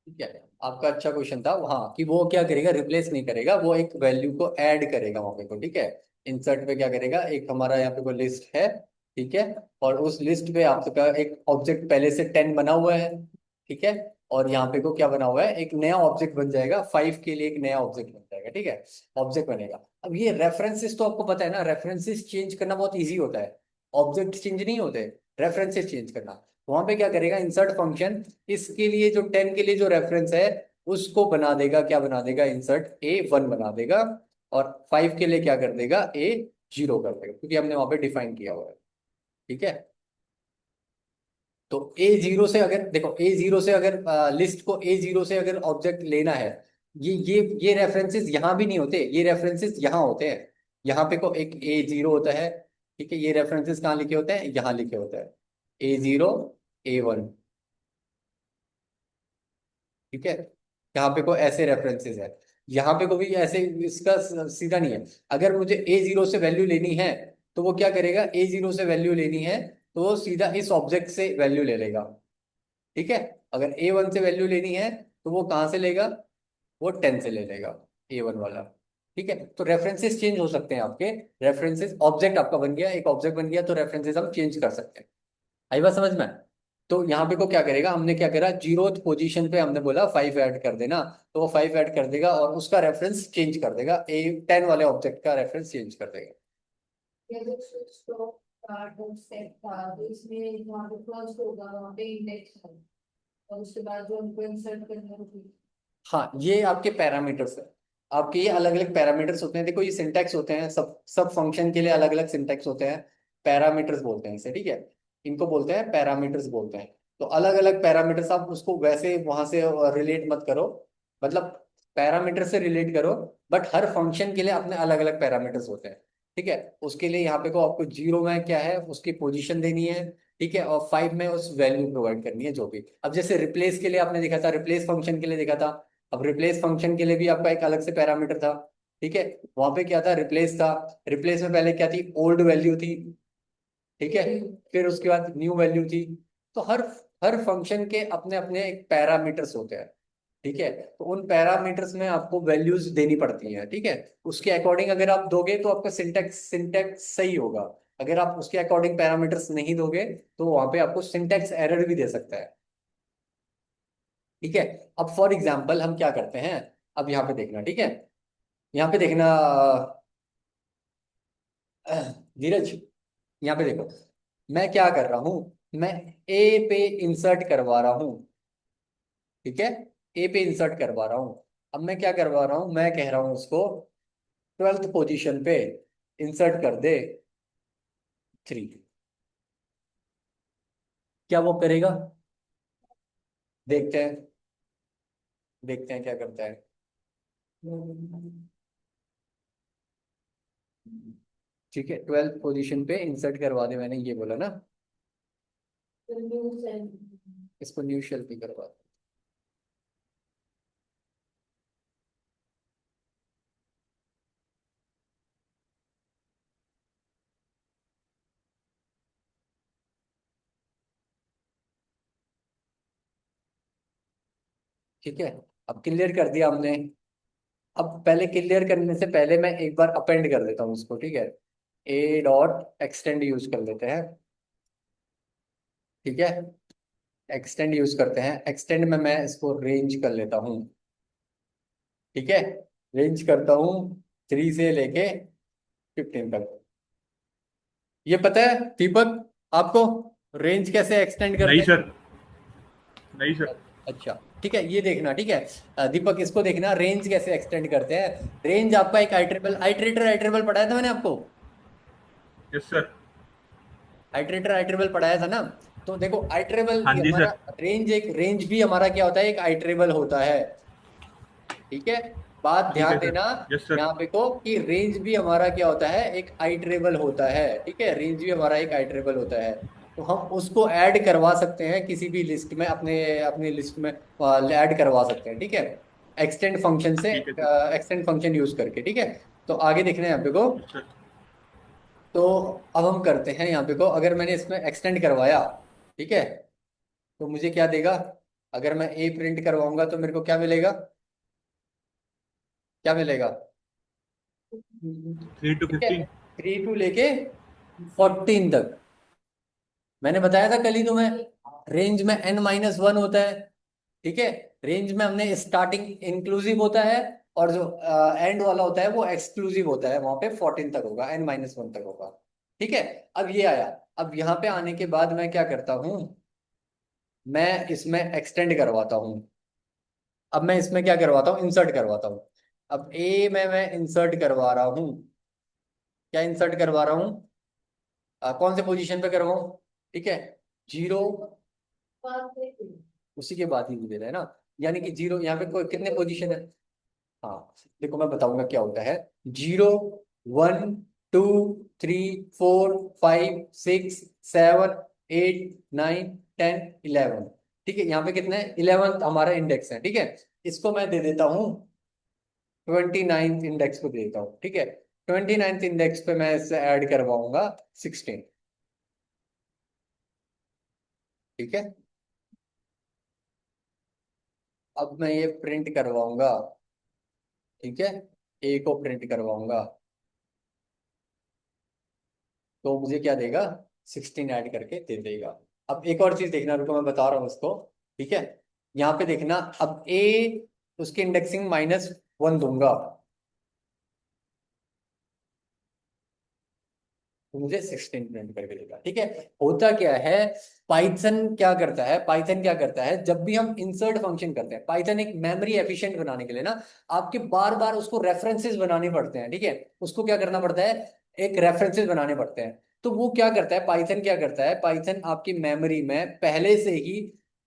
ठीक है, आपका अच्छा क्वेश्चन था हाँ, कि वो क्या करेगा, रिप्लेस नहीं करेगा, वो एक वैल्यू को ऐड करेगा वहां पे को। ठीक है, इंसर्ट पे क्या करेगा, एक हमारा यहाँ पे कोई लिस्ट है। ठीक है, और उस लिस्ट पे आपका एक ऑब्जेक्ट पहले से 10 बना हुआ है। ठीक है, और यहाँ पे को क्या बना हुआ है, एक नया ऑब्जेक्ट बन जाएगा, 5 के लिए एक नया ऑब्जेक्ट बन जाएगा। ठीक है, ऑब्जेक्ट बनेगा। अब ये रेफरेंसेस तो आपको पता है ना, रेफरेंसेस चेंज करना बहुत ईजी होता है। ऑब्जेक्ट चेंज नहीं होते, रेफरेंसेस चेंज करना। वहां पे क्या करेगा इंसर्ट फंक्शन, इसके लिए जो 10 के लिए जो रेफरेंस है उसको बना देगा, क्या बना देगा, इंसर्ट A1 बना देगा। और 5 के लिए क्या कर देगा, A0 कर देगा, क्योंकि हमने वहां पे डिफाइन किया हुआ है। ठीक है, तो A0 से अगर देखो, A0 से अगर लिस्ट को A0 से अगर ऑब्जेक्ट लेना है, ये रेफरेंसेस यहाँ भी नहीं होते, ये रेफरेंसेस यहाँ होते हैं। यहाँ पे को एक A0 होता है। ठीक है, ये रेफरेंसेस कहाँ लिखे होते हैं, यहाँ लिखे होते हैं, A0 A1। ठीक है, यहाँ पे को ऐसे रेफरेंसेस है, यहाँ पे को भी ऐसे, इसका सीधा नहीं है। अगर मुझे A0 से वैल्यू लेनी है, तो वो क्या करेगा, A0 से वैल्यू लेनी है तो वो सीधा इस ऑब्जेक्ट से वैल्यू ले लेगा। ठीक है, अगर A1 से वैल्यू लेनी है तो वो कहाँ से लेगा, वो 10 से ले लेगा, A1 वाला। ठीक है, तो रेफरेंसेस चेंज हो सकते हैं आपके। रेफरेंसेस, ऑब्जेक्ट आपका बन गया, एक ऑब्जेक्ट बन गया, तो रेफरेंसेस हम चेंज कर सकते हैं। आई बात समझ में। तो यहाँ पे को क्या करेगा, हमने क्या करा, जीरोथ पोजीशन पे हमने बोला 5 ऐड कर देना, तो वो 5 ऐड कर देगा और उसका रेफरेंस चेंज कर देगा, A10 वाले ऑब्जेक्ट का रेफरेंस चेंज कर देगा। ये जो स्विच तो कार्ड सेट था, तो इसमें वहाँ पे फर्स्ट होगा, वहाँ पे इंडेक्स है, और उसके बाद जो उनको इंसर्ट करना होगी। हाँ, ये आपके पैरामीटर्स है। आपके ये अलग अलग पैरामीटर्स होते हैं, देखो ये सिंटैक्स होते हैं, सब सब फंक्शन के लिए अलग अलग सिंटैक्स होते हैं। पैरामीटर्स बोलते हैं इसे। ठीक है, इनको बोलते हैं पैरामीटर्स बोलते हैं। तो अलग अलग पैरामीटर्स, आप उसको वैसे वहां से रिलेट मत करो, मतलब पैरामीटर से रिलेट करो, बट हर फंक्शन के लिए अपने अलग अलग पैरामीटर्स होते हैं। ठीक है, उसके लिए यहाँ पे को आपको 0 में क्या है, उसकी पोजीशन देनी है। ठीक है, और 5 में उस वैल्यू प्रोवाइड करनी है जो भी। अब जैसे रिप्लेस के लिए आपने देखा था, रिप्लेस फंक्शन के लिए देखा था। अब रिप्लेस फंक्शन के लिए भी आपका एक अलग से पैरामीटर था। ठीक है, वहां पे क्या था, रिप्लेस था। रिप्लेस में पहले क्या थी, ओल्ड वैल्यू थी। ठीक है, फिर उसके बाद न्यू वैल्यू थी। तो हर हर फंक्शन के अपने अपने एक पैरामीटर्स होते हैं। ठीक है, तो उन पैरामीटर्स में आपको वैल्यूज देनी पड़ती हैं। ठीक है, उसके अकॉर्डिंग अगर आप दोगे तो आपका सिंटेक्स सिंटेक्स सही होगा। अगर आप उसके अकॉर्डिंग पैरामीटर्स नहीं दोगे, तो वहां पे आपको सिंटेक्स एरर भी दे सकता है। ठीक है, अब फॉर एग्जाम्पल हम क्या करते हैं, अब यहाँ पे देखना। ठीक है, यहाँ पे देखना, धीरज, यहाँ पे देखो, मैं क्या कर रहा हूँ, मैं ए पे इंसर्ट करवा रहा हूँ। ठीक है, ए पे इंसर्ट करवा रहा हूँ। अब मैं क्या करवा रहा हूँ, मैं कह रहा हूँ उसको 12th पोजीशन पे इंसर्ट कर दे 3। क्या वो करेगा, देखते हैं, देखते हैं क्या करता है। ठीक है, 12th पोजीशन पे इंसर्ट करवा दे, मैंने ये बोला ना, तो न्यूज़ है। इसको न्यू शेल पे करवा दे। ठीक है, अब क्लियर कर दिया हमने। अब पहले क्लियर करने से पहले मैं एक बार अपेंड कर देता हूँ उसको। ठीक है, A.एक्सटेंड यूज कर लेते हैं। ठीक है, एक्सटेंड यूज करते हैं, एक्सटेंड में मैं इसको रेंज कर लेता हूँ। ठीक है, रेंज करता हूँ 3 से लेके 15 तक। ये पता है दीपक आपको, रेंज कैसे एक्सटेंड करते नहीं हैं? सर। नहीं सर। अच्छा, ठीक है, ये देखना। ठीक है, दीपक इसको देखना, रेंज कैसे एक्सटेंड करते हैं। रेंज आपका एक आइट्रेटर पढ़ाया था मैंने आपको, यस सर। आइट्रेबल पढ़ाया था ना। तो देखो आइट्रेबल हाँ जी हमारा, सर। रेंज, एक रेंज भी हमारा क्या होता है, एक आइट्रेबल होता है। ठीक है, बात ठीक ध्यान है सर। देना यस सर। यहाँ पे को, कि रेंज भी हमारा क्या होता है, एक आइट्रेबल होता है। ठीक है, रेंज भी हमारा एक आइट्रेबल होता है। तो हम उसको ऐड करवा सकते हैं किसी भी लिस्ट में, अपने अपने लिस्ट में ऐड करवा सकते हैं। ठीक है, एक्सटेंड फंक्शन से, ठीक है सर। एक्सटेंड फंक्शन यूज करके। ठीक है, तो आगे देखना है यहाँ पे को। Yes sir. तो अब हम करते हैं यहाँ पे को, अगर मैंने इसमें एक्सटेंड करवाया, ठीक है, तो मुझे क्या देगा, अगर मैं ए प्रिंट करवाऊंगा तो मेरे को क्या मिलेगा, क्या मिलेगा? 3 to ठीक है, 15। 3 टू लेके 14 तक। मैंने बताया था कल ही तुम्हें, रेंज में n-1 होता है। ठीक है, रेंज में हमने स्टार्टिंग इंक्लूसिव होता है, और जो एंड वाला होता है वो एक्सक्लूसिव होता है, वहां पे 14 तक होगा, n-1 तक होगा। ठीक है, अब ये आया। अब यहाँ पे आने के बाद मैं क्या करता हूँ, मैं इसमें एक्सटेंड करवाता हूँ। अब मैं इसमें क्या करवाता हूँ, इंसर्ट करवाता हूँ। अब ए में मैं इंसर्ट करवा रहा हूँ, क्या इंसर्ट करवा रहा हूँ, कौन से पोजीशन पे करवाऊँ? ठीक है, 0, उसी के बाद ही दे रहा है ना, यानी कि 0 यहाँ पे कोई कितने पोजीशन है। हाँ, देखो मैं बताऊंगा क्या होता है। 0, 1, 2, 3, 4, 5, 6, 7, 8, 9, 10, 11। ठीक है, यहाँ पे कितने, 11 हमारा इंडेक्स है। ठीक है, इसको मैं दे देता हूँ 29 इंडेक्स को दे देता हूँ। ठीक है, 29 इंडेक्स पे मैं इससे ऐड करवाऊंगा 16। ठीक है, अब मैं ये प्रिंट करवाऊंगा। ठीक है, ए को प्रिंट करवाऊंगा तो मुझे क्या देगा, 16 ऐड करके दे देगा। अब एक और चीज देखना, रुको मैं बता रहा हूँ उसको। ठीक है, यहाँ पे देखना, अब ए उसकी इंडेक्सिंग -1 दूंगा तो मुझे 16 प्रिंट करके देगा। ठीक है, होता क्या है, पाइथन क्या करता है, पाइथन क्या करता है, जब भी हम इंसर्ट फंक्शन करते हैं, पाइथन एक मेमोरी एफिशिएंट बनाने के लिए ना, आपके बार बार उसको रेफरेंसेस बनाने पड़ते हैं। ठीक है, उसको क्या करना पड़ता है, एक रेफरेंसेस बनाने पड़ते हैं। तो वो क्या करता है, पाइथन क्या करता है, पाइथन आपकी मेमोरी में पहले से ही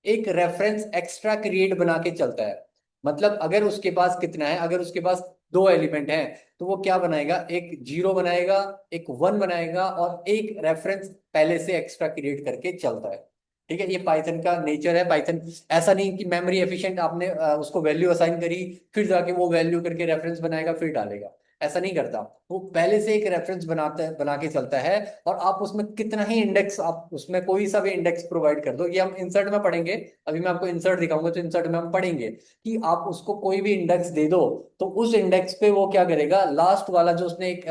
एक रेफरेंस एक्स्ट्रा क्रिएट बना के चलता है। मतलब अगर उसके पास कितना है, अगर उसके पास 2 एलिमेंट हैं, तो वो क्या बनाएगा, एक 0 बनाएगा, एक 1 बनाएगा, और एक रेफरेंस पहले से एक्स्ट्रा क्रिएट करके चलता है। ठीक है, ये पाइथन का नेचर है। पाइथन ऐसा नहीं कि मेमोरी एफिशिएंट आपने उसको वैल्यू असाइन करी, फिर जाके वो वैल्यू करके रेफरेंस बनाएगा फिर डालेगा, ऐसा नहीं करता। वो पहले से एक रेफरेंस बनाता है, बना के चलता है। और आप उसमें कितना ही इंडेक्स, आप उसमें कोई सा भी इंडेक्स प्रोवाइड कर दो, ये हम इंसर्ट में पढ़ेंगे। अभी मैं आपको इंसर्ट दिखाऊंगा तो इंसर्ट में हम पढ़ेंगे कि आप उसको कोई भी इंडेक्स दे दो, तो उस इंडेक्स पे वो क्या करेगा, लास्ट वाला जो उसने एक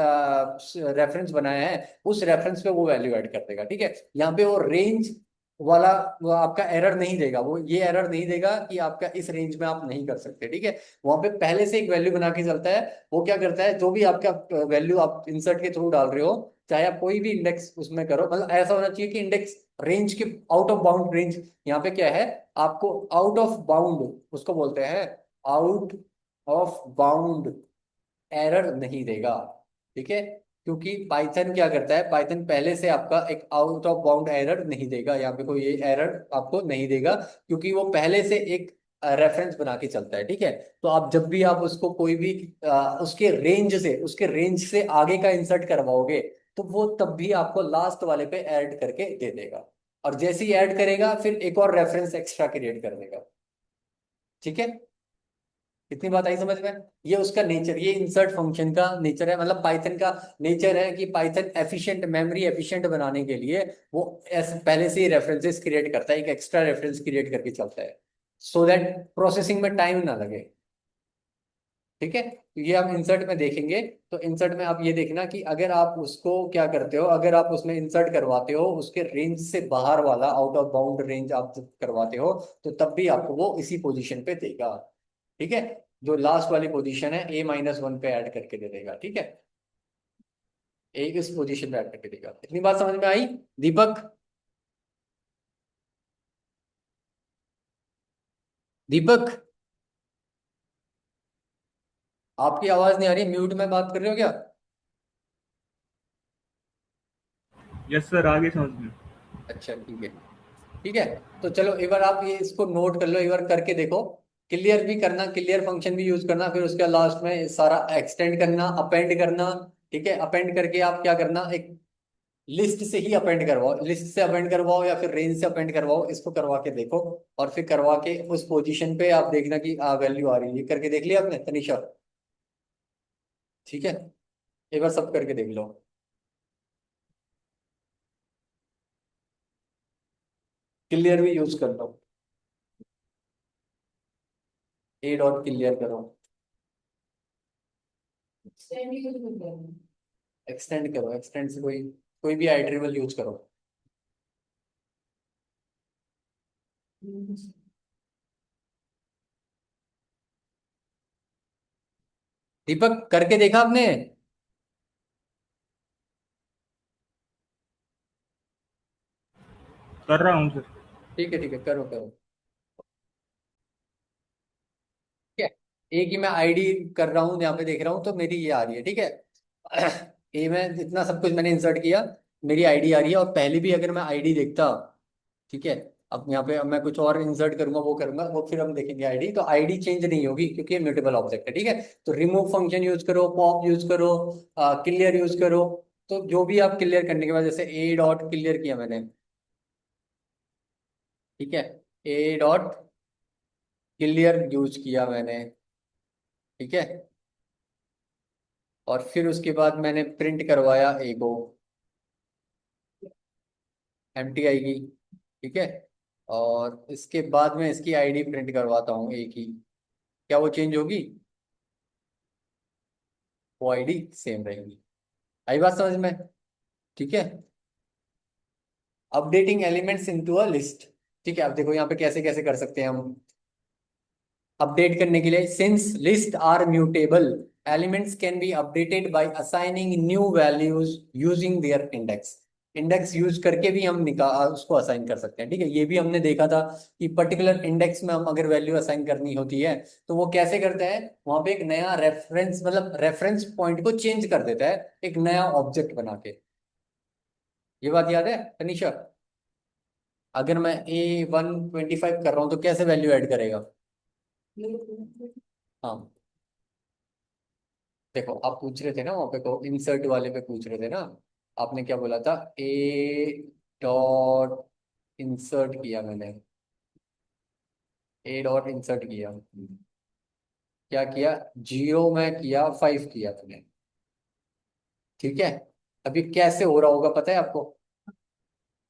रेफरेंस बनाया है, उस रेफरेंस पे वो वैल्यू ऐड कर देगा। ठीक है, यहाँ पे वो रेंज वाला वो आपका एरर नहीं देगा, वो ये एरर नहीं देगा कि आपका इस रेंज में आप नहीं कर सकते। ठीक है, वहां पे पहले से एक वैल्यू बना के चलता है। वो क्या करता है, जो भी आपका वैल्यू आप इंसर्ट के थ्रू डाल रहे हो, चाहे आप कोई भी इंडेक्स उसमें करो, मतलब ऐसा होना चाहिए कि इंडेक्स रेंज के आउट ऑफ बाउंड, रेंज यहाँ पे क्या है, आपको आउट ऑफ बाउंड उसको बोलते हैं, आउट ऑफ बाउंड एरर नहीं देगा। ठीक है, क्योंकि पाइथन क्या करता है, पाइथन पहले से आपका एक आउट ऑफ बाउंड एरर नहीं देगा, यहाँ पे कोई ये एरर आपको नहीं देगा, क्योंकि वो पहले से एक रेफरेंस बना के चलता है। ठीक है, तो आप जब भी आप उसको कोई भी उसके रेंज से आगे का इंसर्ट करवाओगे, तो वो तब भी आपको लास्ट वाले पे ऐड करके दे देगा। और जैसे ही ऐड करेगा फिर एक और रेफरेंस एक्स्ट्रा क्रिएट कर देगा। ठीक है, इतनी बात आई समझ में? ये उसका नेचर, ये इंसर्ट फंक्शन का नेचर है, मतलब पाइथन का नेचर है कि पाइथन एफिशिएंट, मेमोरी एफिशिएंट बनाने के लिए वो पहले से ही रेफरेंसेस क्रिएट करता है, एक एक्स्ट्रा रेफरेंस क्रिएट करके चलता है, सो दैट प्रोसेसिंग में टाइम ना लगे। ठीक है, तो ये हम इंसर्ट में देखेंगे। तो इंसर्ट में आप ये देखना कि अगर आप उसको क्या करते हो, अगर आप उसमें इंसर्ट करवाते हो, उसके रेंज से बाहर वाला आउट ऑफ बाउंड रेंज आप जब करवाते हो, तो तब भी आपको वो इसी पोजीशन पे देगा। ठीक है, जो लास्ट वाली पोजीशन है A-1 पे ऐड करके दे देगा। ठीक है, ए इस पोजीशन पे ऐड करके देगा। इतनी बात समझ में आई दीपक? दीपक, आपकी आवाज नहीं आ रही, म्यूट में बात कर रहे हो क्या? यस सर, आगे समझ में। अच्छा ठीक है, ठीक है। तो चलो एक बार आप ये इसको नोट कर लो, एक बार करके देखो। क्लियर भी करना, क्लियर फंक्शन भी यूज करना, फिर उसके लास्ट में सारा एक्सटेंड करना, अपेंड करना। ठीक है, अपेंड करके आप क्या करना, एक लिस्ट से ही अपेंड करवाओ, लिस्ट से अपेंड करवाओ या फिर रेंज से अपेंड करवाओ, इसको करवा के देखो। और फिर करवा के उस पोजीशन पे आप देखना कि वैल्यू आ रही है, ये करके देख लिया आपने तनीषा? ठीक है, एक बार सब करके देख लो। क्लियर भी यूज कर लो। ए डॉट क्लियर करो, extend यूज नहीं करना। एक्सटेंड करो, एक्सटेंड से कोई कोई भी आइट्रिबल यूज करो। दीपक करके देखा आपने? कर रहा हूँ सर। ठीक है करो करो। ठीक है, एक ही मैं आईडी कर रहा हूँ, यहाँ पे देख रहा हूँ तो मेरी ये आ रही है, ठीक है। ए में इतना सब कुछ मैंने इंसर्ट किया, मेरी आईडी आ रही है, और पहले भी अगर मैं आईडी देखता, ठीक है, अब यहाँ पे अब मैं कुछ और इंसर्ट करूंगा, वो करूंगा, वो फिर हम देखेंगे आईडी, तो आईडी चेंज नहीं होगी क्योंकि ये म्यूटेबल ऑब्जेक्ट है, ठीक है। तो रिमूव फंक्शन यूज करो, पॉप यूज करो, क्लियर यूज करो। तो जो भी आप क्लियर करने के बाद, जैसे ए डॉट क्लियर किया मैंने, ठीक है, ए डॉट क्लियर यूज किया मैंने, ठीक है, और फिर उसके बाद मैंने प्रिंट करवाया ए को, एम्प्टी आएगी, ठीक है, और इसके बाद में इसकी आईडी प्रिंट करवाता हूँ ए की, क्या वो चेंज होगी? वो आईडी सेम रहेगी। आई बात समझ में? ठीक है, updating elements into a list. ठीक है, अब देखो यहाँ पे कैसे कैसे कर सकते हैं हम अपडेट करने के लिए। Since list are mutable, elements can be updated by assigning new values using their index. Index use करके भी हम निकाल उसको असाइन कर सकते हैं, ठीक है। ये भी हमने देखा था कि पर्टिकुलर इंडेक्स में हम अगर वैल्यू असाइन करनी होती है तो वो कैसे करते हैं, वहां पे एक नया रेफरेंस, मतलब रेफरेंस पॉइंट को चेंज कर देता है एक नया ऑब्जेक्ट बना के। ये बात याद है तनिषा? अगर मैं A125 कर रहा हूँ तो कैसे वैल्यू ऐड करेगा? हाँ, देखो आप पूछ रहे थे ना वहां पे, को इंसर्ट वाले पे पूछ रहे थे ना, आपने क्या बोला था? ए डॉट इंसर्ट किया मैंने, ए डॉट इंसर्ट किया, क्या किया? 0 में किया, 5 किया मैंने, ठीक है। अभी कैसे हो रहा होगा पता है आपको?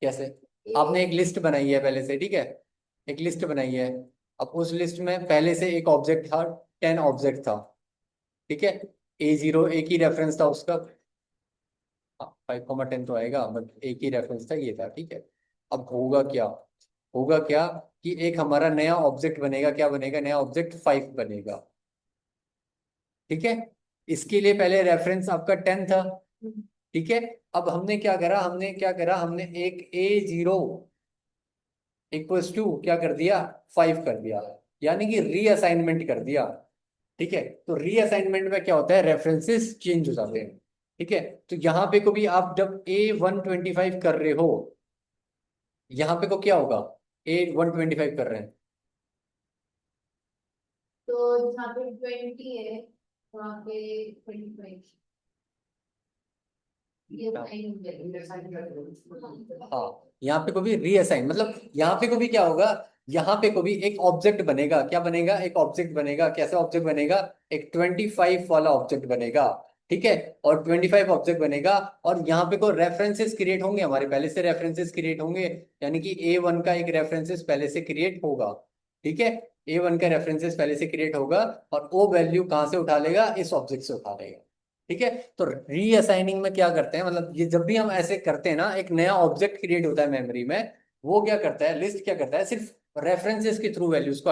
कैसे? आपने एक लिस्ट बनाई है पहले से, ठीक है, एक लिस्ट बनाई है। अब उस लिस्ट में पहले से एक ऑब्जेक्ट था, 10 ऑब्जेक्ट था, ठीक है। A0 एक ही रेफरेंस था उसका, हाँ 5,10 तो आएगा, बट एक ही रेफरेंस था, ये था, ठीक है। अब होगा क्या? होगा क्या कि एक हमारा नया ऑब्जेक्ट बनेगा, क्या बनेगा? नया ऑब्जेक्ट 5 बनेगा, ठीक है। इसके लिए पहले रेफरेंस आपका 10 था, ठीक है। अब हमने एक A0 इक्वल्स टू क्या कर दिया? 5 कर दिया, यानी कि रीअसाइनमेंट कर दिया, ठीक है। तो रीअसाइनमेंट में क्या होता है, रेफरेंसेस चेंज हो जाते हैं, ठीक है। तो यहाँ पे को भी आप जब A125 कर रहे हो, यहाँ पे को क्या होगा? A125 कर रहे हैं, तो जहाँ पे 20 है वहाँ पे 25 ये हाँ साइन हो जाएगा। हाँ, यहाँ पे को भी रीअसाइन, मतलब यहाँ पे को भी क्या होगा, यहाँ पे को भी एक ऑब्जेक्ट बनेगा, क्या बनेगा? एक ऑब्जेक्ट बनेगा। कैसे ऑब्जेक्ट बनेगा? एक 25 वाला ऑब्जेक्ट बनेगा, ठीक है। और 25 ऑब्जेक्ट बनेगा, और यहाँ पे को रेफरेंसेस क्रिएट होंगे, हमारे पहले से रेफरेंसेस क्रिएट होंगे, यानी कि A1 का एक रेफरेंसेस पहले से क्रिएट होगा, ठीक है। A1 का रेफरेंसेस पहले से क्रिएट होगा, और वो वैल्यू कहाँ से उठा लेगा? इस ऑब्जेक्ट से उठा लेगा, ठीक है। तो रीअसाइनिंग में क्या करते हैं, मतलब ये जब भी हम ऐसे करते हैं ना, एक नया ऑब्जेक्ट क्रिएट होता है मेमोरी में, वो क्या करता है, लिस्ट क्या करता है, सिर्फ रेफरेंसेस के थ्रू वैल्यूज को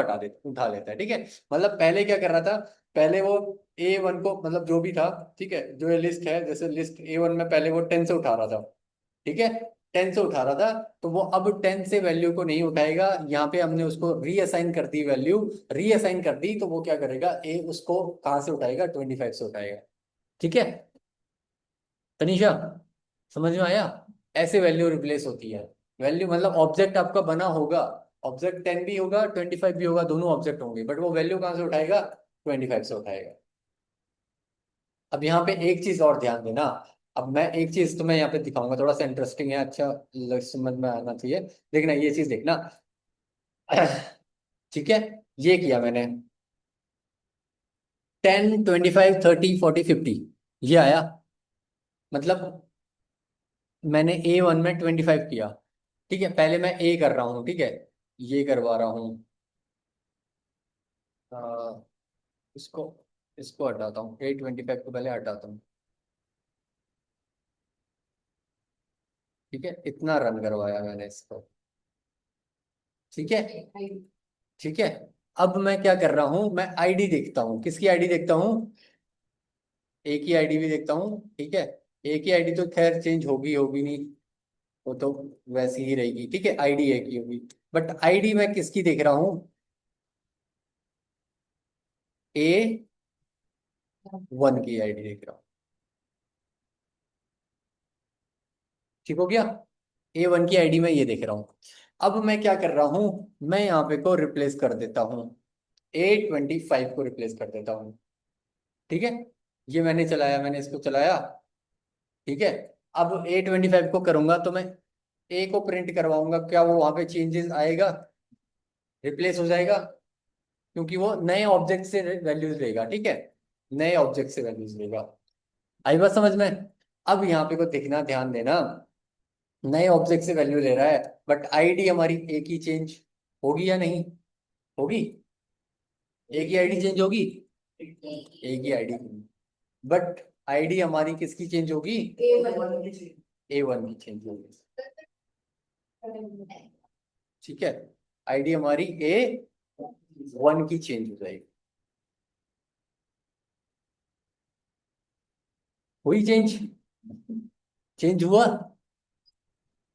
उठा लेता है, ठीक है। मतलब पहले क्या कर रहा था, पहले वो A1 को, मतलब जो भी था, ठीक है, जो ये लिस्ट है, जैसे लिस्ट A1 में पहले वो 10 से उठा रहा था, ठीक है, 10 से उठा रहा था, तो वो अब 10 से वैल्यू को नहीं उठाएगा, यहाँ पे हमने उसको रीअसाइन कर दी वैल्यू, रीअसाइन कर दी, तो वो क्या करेगा, ए उसको कहाँ से उठाएगा? 25 से उठाएगा, ठीक है। तनीषा, समझ में आया? ऐसे वैल्यू रिप्लेस होती है। वैल्यू मतलब ऑब्जेक्ट आपका बना होगा, ऑब्जेक्ट 10 भी होगा, 25 भी होगा, दोनों ऑब्जेक्ट होंगे, बट वो वैल्यू कहाँ से उठाएगा? 25 से उठाएगा। अब यहाँ पे एक चीज और ध्यान देना, अब मैं एक चीज तुम्हें यहाँ पे दिखाऊंगा, थोड़ा सा इंटरेस्टिंग है, अच्छा समझ में आना चाहिए। देखना, ये चीज देखना। ठीक है, ये किया मैंने, 10, 25, 30, 40, 50, ये आया। मतलब मैंने A1 में 25 किया, ठीक है, पहले मैं ए कर रहा हूँ, ठीक है, ये करवा रहा हूँ, इसको इसको हटाता हूँ, 825 को पहले हटाता हूँ। ठीक है, इतना रन करवाया मैंने इसको। ठीक है, ठीक है। अब मैं क्या कर रहा हूँ, मैं आईडी देखता हूँ, किसकी आईडी देखता हूँ, एक ही आईडी भी देखता हूँ। ठीक है, एक ही आईडी तो खैर चेंज होगी होगी नहीं, वो तो वैसी ही रहेगी। ठीक है, आईडी एक ही होगी, बट आईडी मैं किसकी देख रहा हूँ, A1 की आईडी देख रहा हूँ। ठीक हो गया, A1 की आईडी में ये देख रहा हूँ। अब मैं क्या कर रहा हूँ, मैं यहाँ पे को रिप्लेस कर देता हूँ, A25 को रिप्लेस कर देता हूँ। ठीक है, ये मैंने चलाया, मैंने इसको चलाया। ठीक है, अब A25 को करूंगा तो मैं A को प्रिंट करवाऊंगा, क्या वो वहां पे चेंजेस आएगा, रिप्लेस हो जाएगा, क्योंकि वो नए ऑब्जेक्ट से वैल्यूज लेगा। ठीक है, नए ऑब्जेक्ट से वैल्यूज लेगा। आई बात समझ में। अब यहाँ पे को देखना, ध्यान देना, नए ऑब्जेक्ट से वैल्यू ले रहा है, बट आईडी हमारी एक ही चेंज होगी या नहीं होगी, एक ही आईडी चेंज होगी, एक ही आईडी, बट आईडी हमारी किसकी चेंज होगी, A1 की चेंज होगी। ठीक है, आईडी हमारी A1 की चेंज हो जाएगी। हुई चेंज, चेंज हुआ।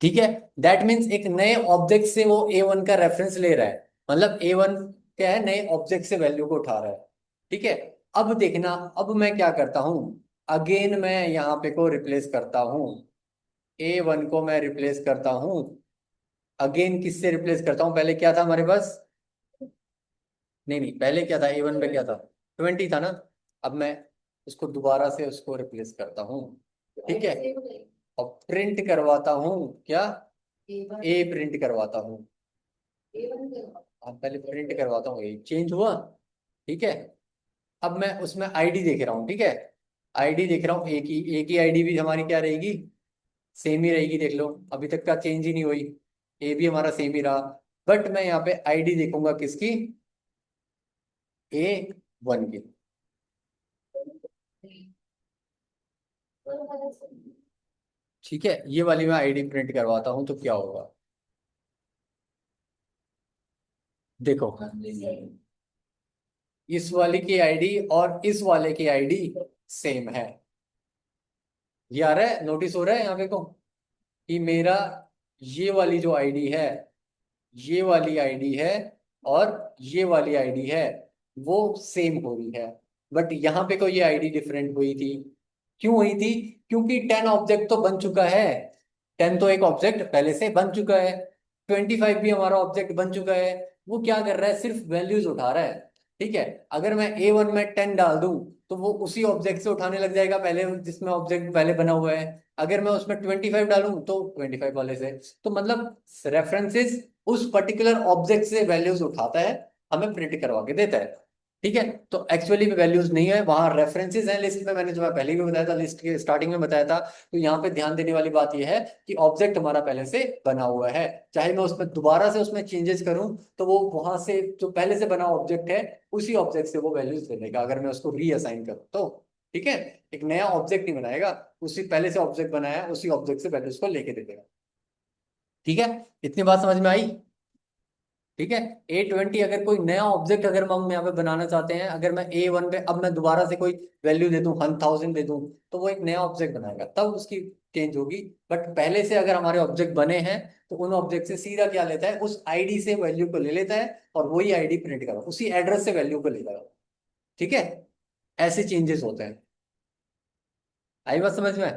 ठीक है, दैट मीन्स एक नए ऑब्जेक्ट से वो A1 का रेफरेंस ले रहा है, मतलब A1 क्या है, नए ऑब्जेक्ट से वैल्यू को उठा रहा है। ठीक है, अब देखना, अब मैं क्या करता हूं, अगेन मैं यहाँ पे को रिप्लेस करता हूँ, A1 को मैं रिप्लेस करता हूँ। अगेन किससे रिप्लेस करता हूँ, पहले क्या था हमारे पास, नहीं नहीं, पहले क्या था, A1 पे क्या था, 20 था ना। अब मैं उसको दोबारा से उसको रिप्लेस करता हूँ। ठीक है, और प्रिंट करवाता हूँ, क्या, A प्रिंट करवाता हूँ। अब पहले प्रिंट करवाता हूँ, A चेंज हुआ। ठीक है, अब मैं उसमें आईडी देख रहा हूँ। ठीक है, आईडी देख रहा हूँ, एक ही आईडी भी हमारी क्या रहेगी, सेम ही रहेगी, देख लो, अभी तक का चेंज ही नहीं हुई, ए भी हमारा सेम ही रहा। बट मैं यहाँ पे आईडी देखूंगा किसकी, A1 की। ठीक है, ये वाली मैं आईडी प्रिंट करवाता हूँ तो क्या होगा, देखो, इस वाले की आईडी और इस वाले की आईडी सेम है। ये आ रहा है, नोटिस हो रहा है यहाँ पे को, कि मेरा ये वाली जो आईडी है, ये वाली आईडी है, और ये वाली आईडी है, वो सेम हो रही है। बट यहाँ पे कोई ये आईडी डिफरेंट हुई थी, क्यों हुई थी, क्योंकि 10 ऑब्जेक्ट तो बन चुका है, 10 तो एक ऑब्जेक्ट पहले से बन चुका है, 25 भी हमारा ऑब्जेक्ट बन चुका है। वो क्या कर रहा है, सिर्फ वैल्यूज उठा रहा है। ठीक है, अगर मैं A1 में 10 डाल दूं तो वो उसी ऑब्जेक्ट से उठाने लग जाएगा, पहले जिसमें ऑब्जेक्ट पहले बना हुआ है। अगर मैं उसमें 25 डालूं तो 25 वाले से, तो मतलब रेफरेंसेस उस पर्टिकुलर ऑब्जेक्ट से वैल्यूज उठाता है, हमें प्रिंट करवा के देता है। ठीक है, तो एक्चुअली में वैल्यूज नहीं है, वहां रेफरेंसेस हैं लिस्ट में, मैंने तुम्हें पहले भी बताया था, लिस्ट के स्टार्टिंग में बताया था। तो यहाँ पे ध्यान देने वाली बात यह है कि ऑब्जेक्ट हमारा पहले से बना हुआ है, चाहे मैं उसमें दोबारा से उसमें चेंजेस करूं तो वो वहां से जो पहले से बना ऑब्जेक्ट है, उसी ऑब्जेक्ट से वो वैल्यूज ले लेगा, अगर मैं उसको रीअसाइन करूँ तो। ठीक है, एक नया ऑब्जेक्ट नहीं बनाएगा, उसी पहले से ऑब्जेक्ट बनाया है, उसी ऑब्जेक्ट से वैल्यूज को लेके दे देगा। ठीक है, इतनी बात समझ में आई। ठीक है, A20 अगर कोई नया ऑब्जेक्ट अगर हम यहाँ पे बनाना चाहते हैं, अगर मैं A1 पे अब मैं दोबारा से कोई वैल्यू दे दूं, 1000 दे दूं, तो वो एक नया ऑब्जेक्ट बनाएगा, तब उसकी चेंज होगी। बट पहले से अगर हमारे ऑब्जेक्ट बने हैं, तो उन ऑब्जेक्ट से सीधा क्या लेता है, उस आईडी से वैल्यू को ले लेता है, और वही आईडी प्रिंट करो, उसी एड्रेस से वैल्यू को लेगा। ठीक है, ऐसे चेंजेस होते हैं। आई बात समझ में।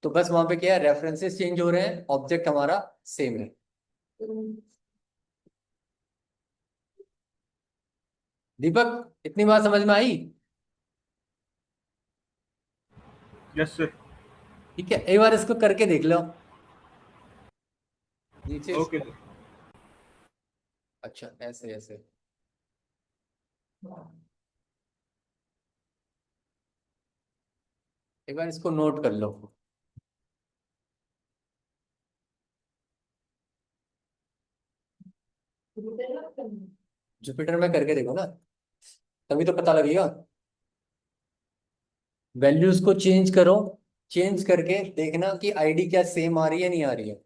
तो बस वहां पे क्या है, रेफरेंसेस चेंज हो रहे हैं, ऑब्जेक्ट हमारा सेम है। दीपक, इतनी बात समझ में आई। Yes sir. ठीक है, एक बार इसको करके देख लो नीचे। Okay sir. अच्छा, ऐसे ऐसे, एक बार इसको नोट कर लो। जुपिटर में करके देखो ना। तभी तो पता लगेगा। वैल्यूज को चेंज करो, चेंज करके देखना कि आईडी क्या सेम आ रही है नहीं आ रही है।